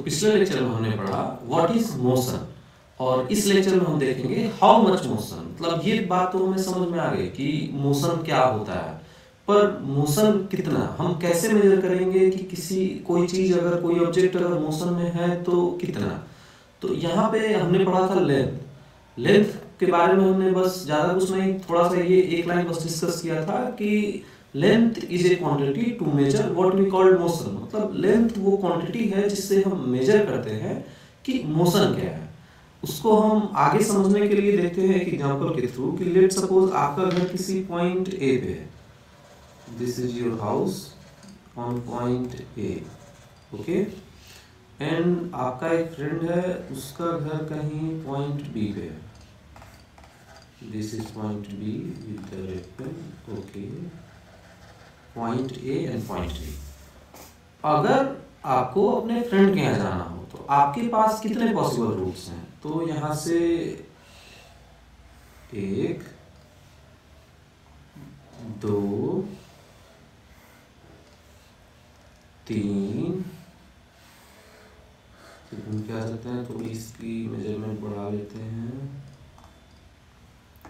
पिछले लेक्चर में हमने पढ़ा व्हाट इज मोशन, और इस लेक्चर में हम देखेंगे हाउ मच मोशन। मतलब ये बात तो हमें समझ में आ गई कि मोशन क्या होता है, पर मोशन कितना, हम कैसे मेजर करेंगे कि किसी कोई चीज अगर कोई ऑब्जेक्ट अगर मोशन में है तो कितना। तो यहाँ पे हमने पढ़ा था लेंथ के बारे में, हमने बस ज़्यादा कुछ नहीं, थोड़ा सा ये एक लाइन बस डिस्कस किया था कि length is a quantity to measure what we called motion. मतलब लेंथ वो क्वांटिटी है जिससे हम मेजर करते हैं कि मोशन क्या है। उसको हम आगे समझने के लिए देखते हैं एक एग्जांपल के थ्रू कि लेट सपोज आपका घर किसी पॉइंट ए पे है, this is your house on point A, okay, and आपका एक फ्रेंड है, उसका घर कहीं पॉइंट बी पे है, this is point B with the red pen, okay, point A and point B. अगर आपको अपने फ्रेंड के यहाँ जाना हो तो आपके पास कितने पॉसिबल रूट्स हैं? तो यहाँ से 1 2 3, हम क्या करते हैं, थोड़ी इसकी मेजरमेंट बढ़ा लेते हैं,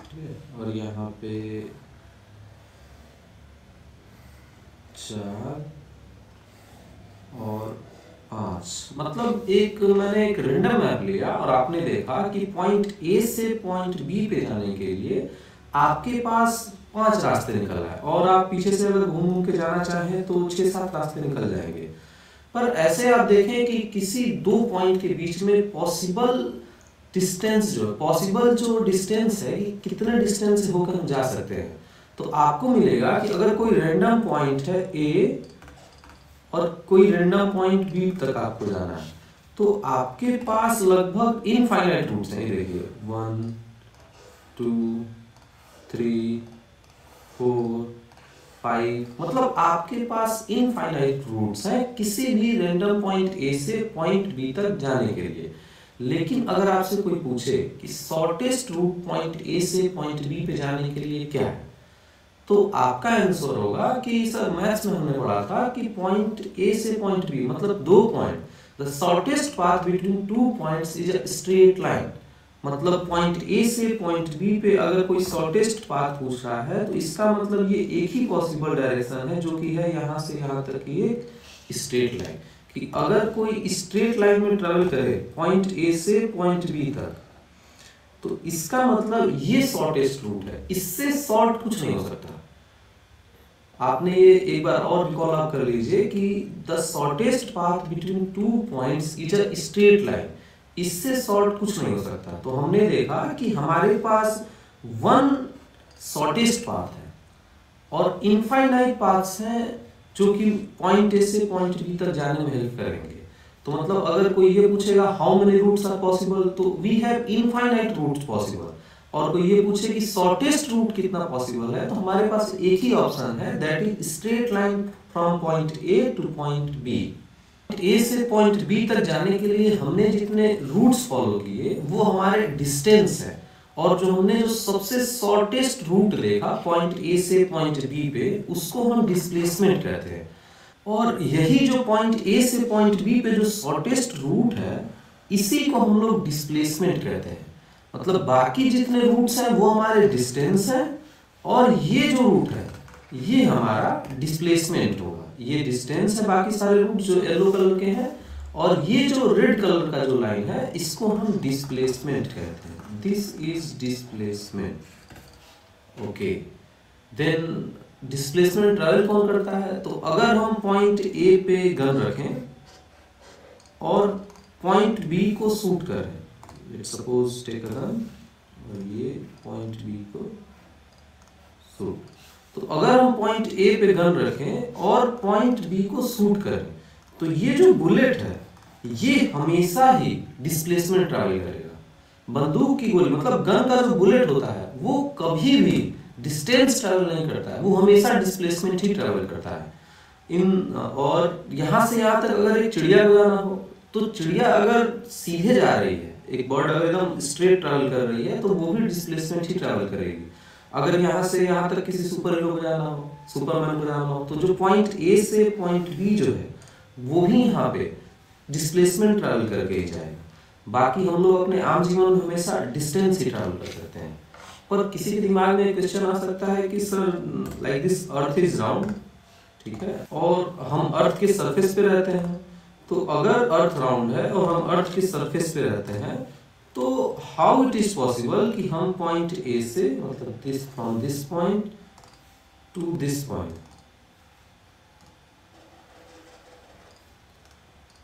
ठीक है, और यहाँ पे 4 और 5। मतलब मैंने एक रेंडम मैप लिया और आपने देखा कि पॉइंट ए से पॉइंट बी पे जाने के लिए आपके पास 5 रास्ते निकल आए, और आप पीछे से अगर घूम के जाना चाहें तो 6-7 रास्ते निकल जाएंगे। पर ऐसे आप देखें कि किसी दो पॉइंट के बीच में पॉसिबल डिस्टेंस जो डिस्टेंस है कि कितने डिस्टेंस से होकर हम जा सकते हैं। तो आपको मिलेगा कि अगर कोई रैंडम पॉइंट है ए और कोई रैंडम पॉइंट बी तक आपको जाना है, तो आपके पास लगभग इनफाइनाइट रूट्स हैं। देखिए 1 2 3 4 5, मतलब आपके पास इनफाइनाइट रूट्स हैं किसी भी रैंडम पॉइंट ए से पॉइंट बी तक जाने के लिए। लेकिन अगर आपसे कोई पूछे कि शॉर्टेस्ट रूट पॉइंट ए से पॉइंट बी पे जाने के लिए क्या है, तो आपका आंसर होगा कि सर मैथ्स में हमने पढ़ा था कि पॉइंट ए से पॉइंट बी मतलब 2 point, the shortest path between 2 points is a straight line. मतलब पॉइंट ए से पॉइंट बी पे अगर कोई शॉर्टेस्ट पाथ पूछ रहा है तो इसका मतलब ये एक ही पॉसिबल डायरेक्शन है जो कि है यहाँ से यहाँ तक की एक स्ट्रेट लाइन। कि अगर कोई स्ट्रेट लाइन में ट्रेवल करे पॉइंट ए से पॉइंट बी तक, तो इसका मतलब ये शॉर्टेस्ट रूट है, इससे शॉर्ट कुछ नहीं हो सकता। आपने ये एक बार और रिकॉल आप कर लीजिए कि the shortest path between 2 points is a straight line, इससे शॉर्ट कुछ नहीं हो सकता। तो हमने देखा कि हमारे पास 1 शॉर्टेस्ट पाथ है और इनफाइनाइट पाथ्स हैं जो कि पॉइंट ए से पॉइंट बी तक जाने में हेल्प करेंगे। तो मतलब अगर कोई ये पूछेगा how many roots are possible, तो we have infinite roots possible. और कोई ये पूछे कि शॉर्टेस्ट रूट कितना पॉसिबल है, तो हमारे पास एक ही ऑप्शन है, that is straight line from point A to point B. A से पॉइंट बी तक जाने के लिए हमने जितने रूट्स फॉलो किए वो हमारे डिस्टेंस है, और जो हमने जो सबसे शॉर्टेस्ट रूट देखा पॉइंट ए से पॉइंट बी पे, उसको हम डिस्प्लेसमेंट कहते हैं। और यही जो पॉइंट ए से पॉइंट बी पे जो शॉर्टेस्ट रूट है, इसी को हम लोग डिस्प्लेसमेंट कहते हैं। मतलब बाकी जितने रूट्स हैं वो हमारे डिस्टेंस है, और ये जो रूट है ये हमारा डिस्प्लेसमेंट होगा। ये डिस्टेंस है, बाकी सारे रूट जो येलो कलर के हैं, और ये जो रेड कलर का जो लाइन है इसको हम डिस्प्लेसमेंट कहते हैं। This is displacement. Okay, then displacement travel कौन करता है? तो अगर हम पॉइंट ए पे गन रखें और पॉइंट बी को शूट करें, let's suppose take a gun और ये पॉइंट बी को शूट, तो अगर हम पॉइंट ए पे गन रखें और पॉइंट बी को शूट करें, तो ये जो बुलेट है ये हमेशा ही डिस्प्लेसमेंट ट्रैवल करेगा। बंदूक की गोली मतलब गन का जो बुलेट होता है वो कभी भी डिस्टेंस ट्रैवल नहीं करता है, वो हमेशा डिस्प्लेसमेंट ही ट्रैवल करता है। और यहाँ से यहाँ तक अगर एक चिड़िया उड़ाना हो, तो चिड़िया अगर सीधे जा रही है, एक बर्ड अगर एकदम स्ट्रेट ट्रैवल कर रही है, तो वो भी डिस्प्लेसमेंट ही ट्रैवल करेगी। अगर यहाँ से यहाँ तक किसी सुपर हीरो को जाना हो, सुपरमैन को जाना हो, तो जो पॉइंट ए से पॉइंट बी जो है वो भी यहाँ पे डिस्प्लेसमेंट ट्रैवल करके ही जाएगा। बाकी हम लोग अपने आम जीवन में हमेशा डिस्टेंस ही ट्रैवल कर सकते हैं। पर किसी के दिमाग में क्वेश्चन आ सकता है कि sir like this earth is round, ठीक है, और हम अर्थ के सरफेस पे रहते हैं, तो अगर अर्थ राउंड है और हम अर्थ के सरफेस पे रहते हैं तो हाउ इट इज पॉसिबल कि हम पॉइंट ए से मतलब this from this point two this point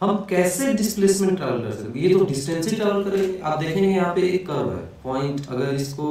हम कैसे डिस्प्लेसमेंट ट्रैवल कर सकते हैं? ये तो डिस्टेंस ही ट्रैवल करेंगे। आप देखेंगे यहाँ पे एक कर्व है, पॉइंट अगर इसको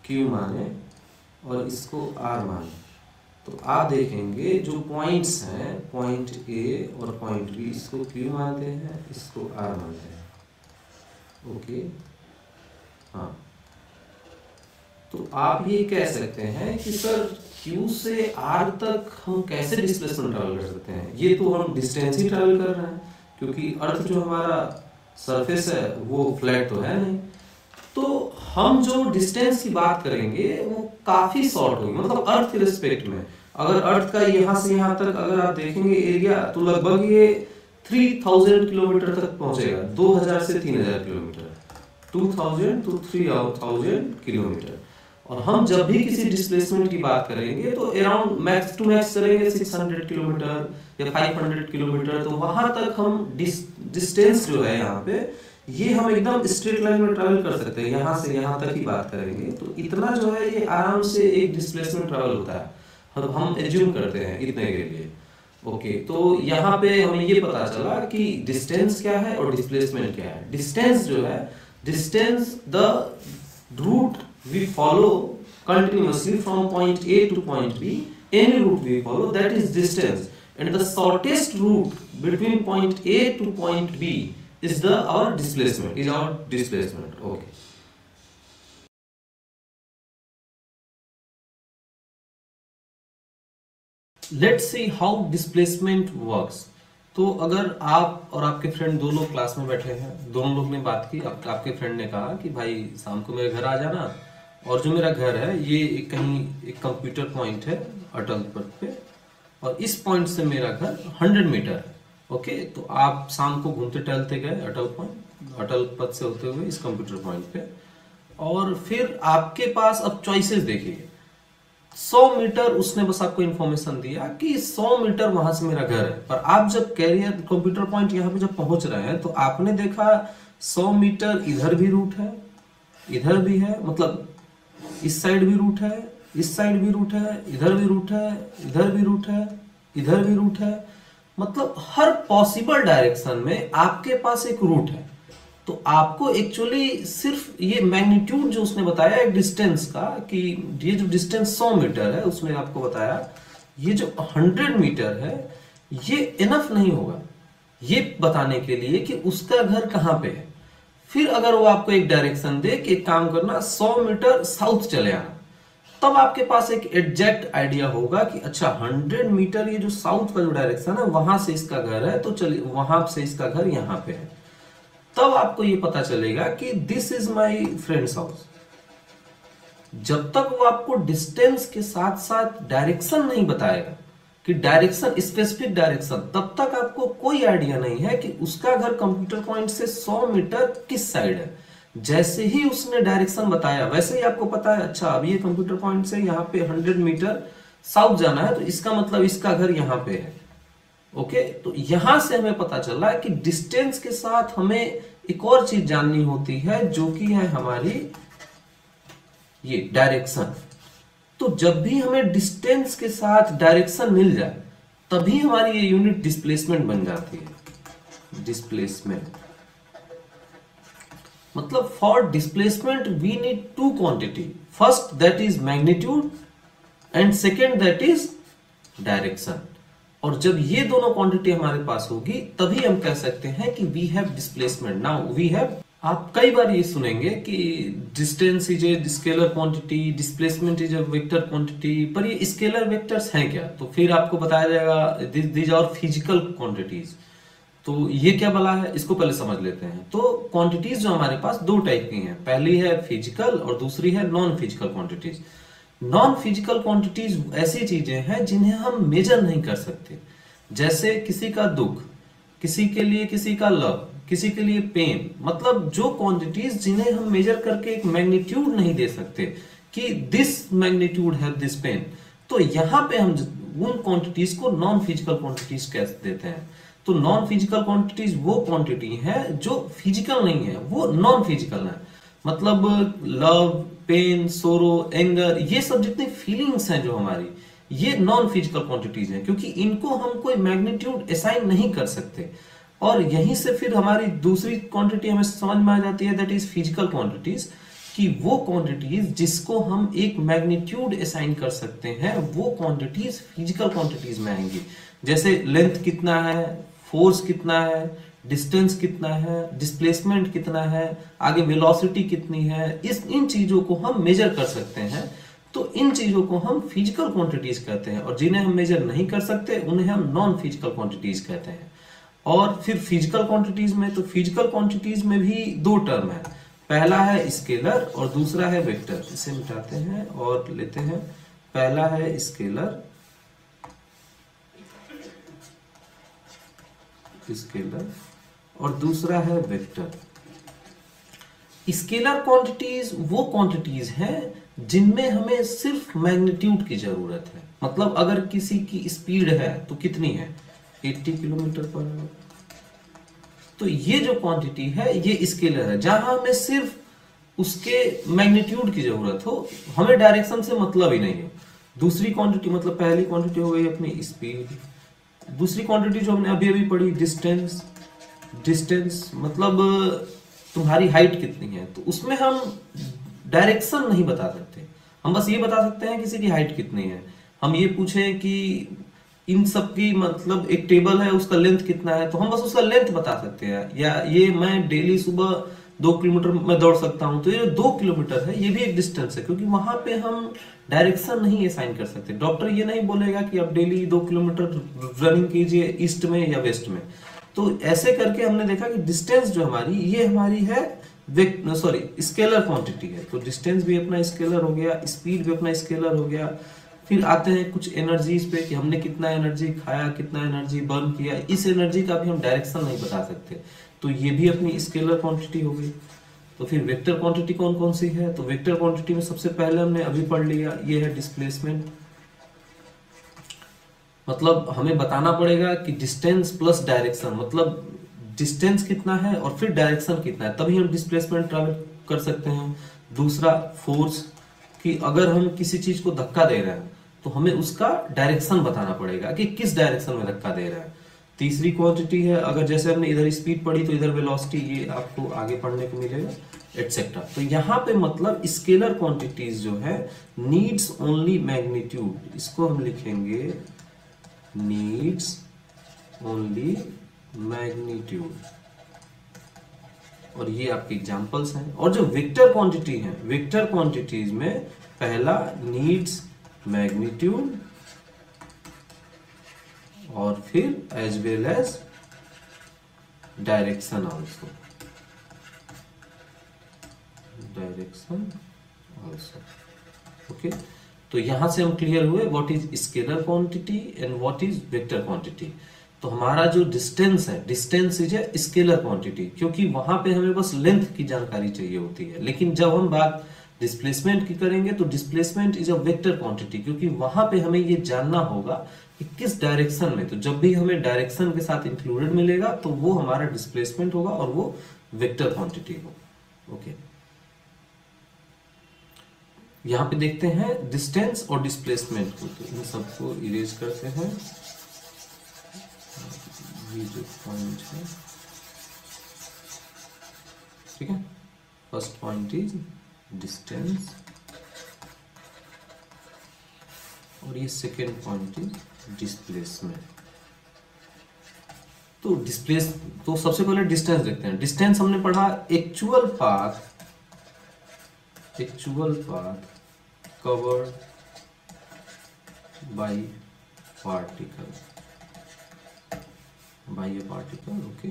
Q माने और इसको R माने, तो आप देखेंगे जो पॉइंट्स हैं, पॉइंट A और पॉइंट B, इसको Q मानते हैं, इसको R मानते हैं। ओके, हाँ, तो आप ये कह सकते हैं कि सर Q से R तक हम कैसे डिस्प्लेसमेंट ट्रैवल कर सकते हैं? ये तो हम डिस्टेंस ही ट्रैवल कर रहे हैं, क्योंकि अर्थ जो हमारा सरफेस है वो फ्लैट तो है नहीं। तो हम जो डिस्टेंस की बात करेंगे वो काफी शॉर्ट होगी, मतलब अर्थ के रिस्पेक्ट में। अगर अर्थ का यहाँ से यहाँ तक अगर आप देखेंगे एरिया, तो लगभग ये 3000 किलोमीटर तक पहुंचेगा, 2000 से 3000 किलोमीटर, 2000 to 3000 किलोमीटर। और हम जब भी किसी डिस्प्लेसमेंट की बात करेंगे तो अराउंड मैक्स टू मैक्स करेंगे 600 किलोमीटर या 500 किलोमीटर, तो वहां तक हम डिस्टेंस जो है यहाँ पे, ये हम एकदम स्ट्रेट लाइन में ट्रैवल कर सकते हैं। यहाँ से यहाँ तक ही बात करेंगे तो इतना जो है ये आराम से एक डिस्प्लेसमेंट ट्रैवल होता है, हम एज्यूम करते हैं इतने के लिए। ओके, तो यहाँ पे हमें ये पता चला कि डिस्टेंस क्या है और डिस्प्लेसमेंट क्या है। डिस्टेंस जो है, distance the route we follow continuously from point A to point B, any route we follow, that is distance, and the shortest route between point A to point B is our displacement. Okay, let's see how displacement works. तो अगर आप और आपके friend दो लोग class में बैठे हैं, दोनों लोग ने बात की, आपके फ्रेंड ने कहा कि भाई शाम को मेरे घर आ जाना, और जो मेरा घर है ये कहीं एक कंप्यूटर पॉइंट है अटल पथ पे, और इस पॉइंट से मेरा घर 100 मीटर है। ओके, तो आप शाम को घूमते टहलते गए अटल पथ से होते हुए इस कंप्यूटर पॉइंट पे, और फिर आपके पास अब चॉइसेस देखिए। 100 मीटर उसने बस आपको इन्फॉर्मेशन दिया कि 100 मीटर वहां से मेरा घर है, पर आप जब कैरियर कंप्यूटर पॉइंट यहाँ पे जब पहुंच रहे हैं तो आपने देखा 100 मीटर इधर भी रूट है, इधर भी है, मतलब इस साइड भी रूट है, इस साइड भी रूट है, इधर भी रूट है, इधर भी रूट है, इधर भी रूट है, मतलब हर पॉसिबल डायरेक्शन में आपके पास एक रूट है। तो आपको एक्चुअली सिर्फ ये मैग्नीट्यूड जो उसने बताया एक डिस्टेंस का, कि ये जो डिस्टेंस 100 मीटर है उसने आपको बताया, ये जो 100 मीटर है ये इनफ नहीं होगा ये बताने के लिए कि उसका घर कहाँ पे है। फिर अगर वो आपको एक डायरेक्शन दे कि एक काम करना 100 मीटर साउथ चले आना, तब आपके पास एक एग्जैक्ट आइडिया होगा कि अच्छा 100 मीटर ये जो साउथ का जो डायरेक्शन है वहां से इसका घर है, तो चलिए वहां से इसका घर यहाँ पे है। तब आपको ये पता चलेगा कि this is my friends house. जब तक वो आपको डिस्टेंस के साथ साथ डायरेक्शन नहीं बताएगा कि डायरेक्शन स्पेसिफिक डायरेक्शन, तब तक आपको कोई आइडिया नहीं है कि उसका घर कंप्यूटर पॉइंट से 100 मीटर किस साइड है। जैसे ही उसने डायरेक्शन बताया वैसे ही आपको पता है अच्छा अब ये कंप्यूटर पॉइंट से यहाँ पे 100 मीटर साउथ जाना है, तो इसका मतलब इसका घर यहाँ पे है। ओके, तो यहां से हमें पता चला कि डिस्टेंस के साथ हमें एक और चीज जाननी होती है जो कि है हमारी ये डायरेक्शन। तो जब भी हमें डिस्टेंस के साथ डायरेक्शन मिल जाए तभी हमारी ये यूनिट डिस्प्लेसमेंट बन जाती है। डिस्प्लेसमेंट मतलब for displacement we need two quantity, first that is magnitude and second that is direction. और जब ये दोनों क्वांटिटी हमारे पास होगी तभी हम कह सकते हैं कि we have displacement. Now we have, आप कई बार ये सुनेंगे कि distance is a scalar quantity, displacement is a vector quantity, पर ये स्केलर वेक्टर्स हैं क्या? तो फिर आपको बताया जाएगा दीज आर फिजिकल क्वांटिटीज। तो ये क्या भला है, इसको पहले समझ लेते हैं। तो क्वांटिटीज जो हमारे पास दो टाइप की हैं, पहली है फिजिकल और दूसरी है non physical quantities. Non physical quantities ऐसी चीजें हैं जिन्हें हम मेजर नहीं कर सकते, जैसे किसी का दुख, किसी के लिए किसी का लव, किसी के लिए पेन, मतलब जो क्वांटिटीज जिन्हें हम मेजर करके एक मैग्नीट्यूड नहीं दे सकते कि दिस मैग्नीट्यूड है दिस पेन, तो यहां पे हम उन क्वांटिटीज को नॉन फिजिकल क्वांटिटीज कह देते हैं। तो नॉन फिजिकल क्वांटिटीज वो क्वांटिटी है जो फिजिकल नहीं है, वो नॉन फिजिकल है। मतलब लव, पेन, सोरो, एंगर, ये सब जितनी फीलिंग्स हैं जो हमारी, ये नॉन फिजिकल क्वांटिटीज हैं, क्योंकि इनको हम कोई मैग्नीट्यूड असाइन नहीं कर सकते। और यहीं से फिर हमारी दूसरी क्वांटिटी हमें समझ में आ जाती है, दैट इज फिजिकल क्वांटिटीज, कि वो क्वांटिटीज जिसको हम एक मैग्नीट्यूड असाइन कर सकते हैं, वो क्वांटिटीज फिजिकल क्वांटिटीज में आएंगी। जैसे लेंथ कितना है, फोर्स कितना है, डिस्टेंस कितना है, डिस्प्लेसमेंट कितना है, आगे वेलोसिटी कितनी है, इन चीजों को हम मेजर कर सकते हैं। तो इन चीजों को हम फिजिकल क्वांटिटीज कहते हैं, और जिन्हें हम मेजर नहीं कर सकते उन्हें हम नॉन फिजिकल क्वांटिटीज कहते हैं। और फिर फिजिकल क्वांटिटीज में, तो फिजिकल क्वांटिटीज में भी दो टर्म है, पहला है स्केलर और दूसरा है वेक्टर। इसे मिटाते हैं और लेते हैं, पहला है स्केलर, और दूसरा है वेक्टर। स्केलर क्वांटिटीज वो क्वांटिटीज हैं जिनमें हमें सिर्फ मैग्नीट्यूड की जरूरत है। मतलब अगर किसी की स्पीड है तो कितनी है, 80 किलोमीटर पर आवर, तो ये जो क्वांटिटी है ये स्केलर है, जहां हमें सिर्फ उसके मैग्नीट्यूड की जरूरत हो, हमें डायरेक्शन से मतलब ही नहीं है। दूसरी क्वांटिटी, मतलब पहली क्वांटिटी हो गई अपनी स्पीड, दूसरी क्वांटिटी जो हमने अभी अभी पढ़ी डिस्टेंस, मतलब तुम्हारी हाइट कितनी है, तो उसमें हम डायरेक्शन नहीं बता सकते, हम बस ये बता सकते हैं किसी की हाइट कितनी है। हम ये पूछें कि इन सब की, मतलब एक टेबल है उसका लेंथ कितना है, तो हम बस उसका लेंथ बता सकते हैं। या ये मैं डेली सुबह 2 किलोमीटर में दौड़ सकता हूं, तो ये 2 किलोमीटर है, ये भी एक डिस्टेंस है, क्योंकि वहां पे हम डायरेक्शन नहीं असाइन कर सकते। डॉक्टर ये नहीं बोलेगा कि आप डेली 2 किलोमीटर रनिंग कीजिए ईस्ट में या वेस्ट में। तो ऐसे करके हमने देखा कि डिस्टेंस जो हमारी, ये हमारी है स्केलर क्वांटिटी है। तो डिस्टेंस भी अपना स्केलर हो गया, स्पीड भी अपना स्केलर हो गया। फिर आते हैं कुछ एनर्जीज पे कि हमने कितना एनर्जी खाया, कितना एनर्जी बर्न किया, इस एनर्जी का भी हम डायरेक्शन नहीं बता सकते, तो ये भी अपनी स्केलर क्वांटिटी हो गई। तो फिर वेक्टर क्वांटिटी कौन कौन सी है, तो वेक्टर क्वांटिटी में सबसे पहले हमने अभी पढ़ लिया, ये है डिस्प्लेसमेंट। मतलब हमें बताना पड़ेगा कि डिस्टेंस प्लस डायरेक्शन, मतलब डिस्टेंस कितना है और फिर डायरेक्शन कितना है, तभी हम डिस्प्लेसमेंट ट्रैवल कर सकते हैं। दूसरा फोर्स, कि अगर हम किसी चीज को धक्का दे रहे हैं तो हमें उसका डायरेक्शन बताना पड़ेगा कि किस डायरेक्शन में धक्का दे रहा है। तीसरी क्वांटिटी है, अगर जैसे हमने इधर स्पीड पढ़ी तो इधर वेलोसिटी, ये आपको आगे पढ़ने को मिलेगा, एटसेट्रा। तो यहाँ पे मतलब स्केलर क्वांटिटीज जो है नीड्स ओनली मैग्नीट्यूड, इसको हम लिखेंगे नीड्स ओनली मैग्नीट्यूड, और ये आपके एग्जांपल्स हैं। और जो वेक्टर क्वांटिटी है, वेक्टर क्वांटिटीज में पहला नीड्स मैग्नीट्यूड, और फिर as well as direction also, okay. तो यहां से हम क्लियर हुए what is scalar quantity and what is vector quantity. तो हमारा जो डिस्टेंस है, distance is a scalar quantity, क्योंकि वहां पे हमें बस लेंथ की जानकारी चाहिए होती है। लेकिन जब हम बात डिस्प्लेसमेंट की करेंगे तो displacement is a vector quantity, क्योंकि वहां पे हमें ये जानना होगा कि किस डायरेक्शन में। तो जब भी हमें डायरेक्शन के साथ इंक्लूडेड मिलेगा तो वो हमारा डिस्प्लेसमेंट होगा और वो वेक्टर क्वांटिटी होगा, ओके। यहां पे देखते हैं डिस्टेंस और डिस्प्लेसमेंट को, तो इन सबको इरेज करते हैं। ये जो पॉइंट है, ठीक है, फर्स्ट पॉइंट इज डिस्टेंस और ये सेकेंड पॉइंट इज डिस्प्लेसमेंट। तो सबसे पहले डिस्टेंस देखते हैं। डिस्टेंस हमने पढ़ा actual path covered by particle, okay.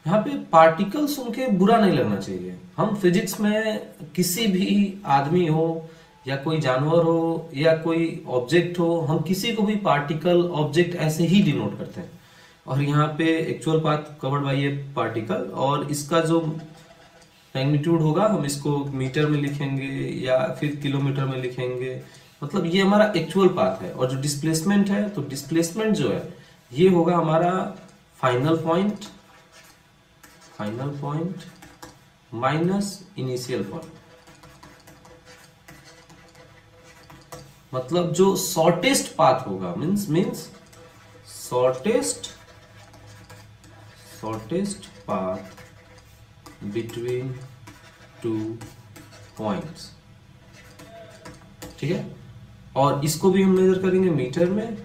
यहाँ पे पार्टिकल सुन के बुरा नहीं लगना चाहिए। हम फिजिक्स में किसी भी आदमी हो या कोई जानवर हो या कोई ऑब्जेक्ट हो, हम किसी को भी पार्टिकल ऑब्जेक्ट ऐसे ही डिनोट करते हैं। और यहाँ पे actual path covered by A particle, और इसका जो मैग्नीट्यूड होगा हम इसको मीटर में लिखेंगे या फिर किलोमीटर में लिखेंगे, मतलब ये हमारा एक्चुअल पाथ है। और जो डिस्प्लेसमेंट है, तो डिस्प्लेसमेंट जो है ये होगा हमारा final point minus initial point, मतलब जो शॉर्टेस्ट पाथ होगा means shortest path between two points, ठीक है। और इसको भी हम मेजर करेंगे मीटर में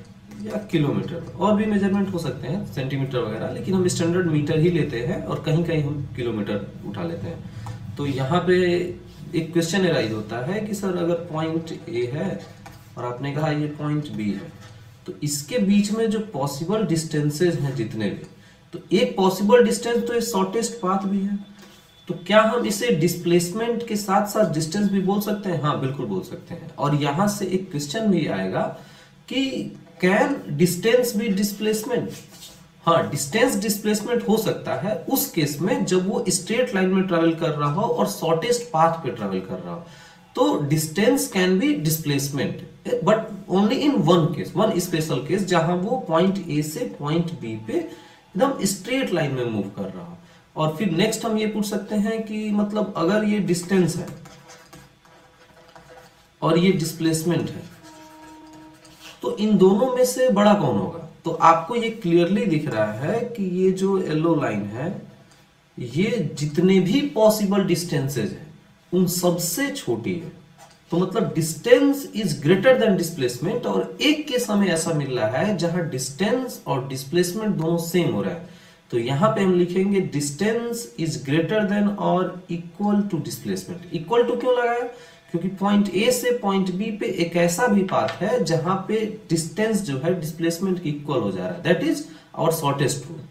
या किलोमीटर में, और भी मेजरमेंट हो सकते हैं सेंटीमीटर वगैरह, लेकिन हम स्टैंडर्ड मीटर ही लेते हैं और कहीं कहीं हम किलोमीटर उठा लेते हैं। तो यहाँ पे एक क्वेश्चन एराइज होता है कि सर अगर पॉइंट ए है और आपने कहा ये पॉइंट बी है, तो इसके बीच में जो पॉसिबल डिस्टेंसेज हैं जितने भी, तो एक पॉसिबल डिस्टेंस तो ये शॉर्टेस्ट पाथ भी है, तो क्या हम इसे डिस्प्लेसमेंट के साथ साथ डिस्टेंस भी बोल सकते हैं? हाँ बिल्कुल बोल सकते हैं। और यहां से एक क्वेश्चन भी आएगा कि कैन डिस्टेंस बी डिस्प्लेसमेंट? हाँ, डिस्टेंस डिस्प्लेसमेंट हो सकता है उस केस में जब वो स्ट्रेट लाइन में ट्रेवल कर रहा हो और शॉर्टेस्ट पाथ पे ट्रेवल कर रहा हो, तो distance can be displacement, but only in one special case, जहां वो पॉइंट ए से पॉइंट बी पे एकदम स्ट्रेट लाइन में मूव कर रहा हो। और फिर नेक्स्ट हम ये पूछ सकते हैं कि मतलब अगर ये डिस्टेंस है और ये डिस्प्लेसमेंट है, तो इन दोनों में से बड़ा कौन होगा? तो आपको ये क्लियरली दिख रहा है कि ये जो येलो लाइन है, ये जितने भी पॉसिबल डिस्टेंसेज हैं उन सबसे छोटी है। तो मतलब distance is greater then displacement, और एक केस हमें ऐसा मिल रहा है जहां डिस्टेंस और डिस्प्लेसमेंट दोनों सेम हो रहा है, तो यहां पे हम लिखेंगे डिस्टेंस इज ग्रेटर देन और equal to displacement. Equal to क्यों लगाया? क्योंकि पॉइंट ए से पॉइंट बी पे एक ऐसा भी पाथ है जहां पे डिस्टेंस जो है डिस्प्लेसमेंट की इक्वल हो जा रहा है, that is our shortest root.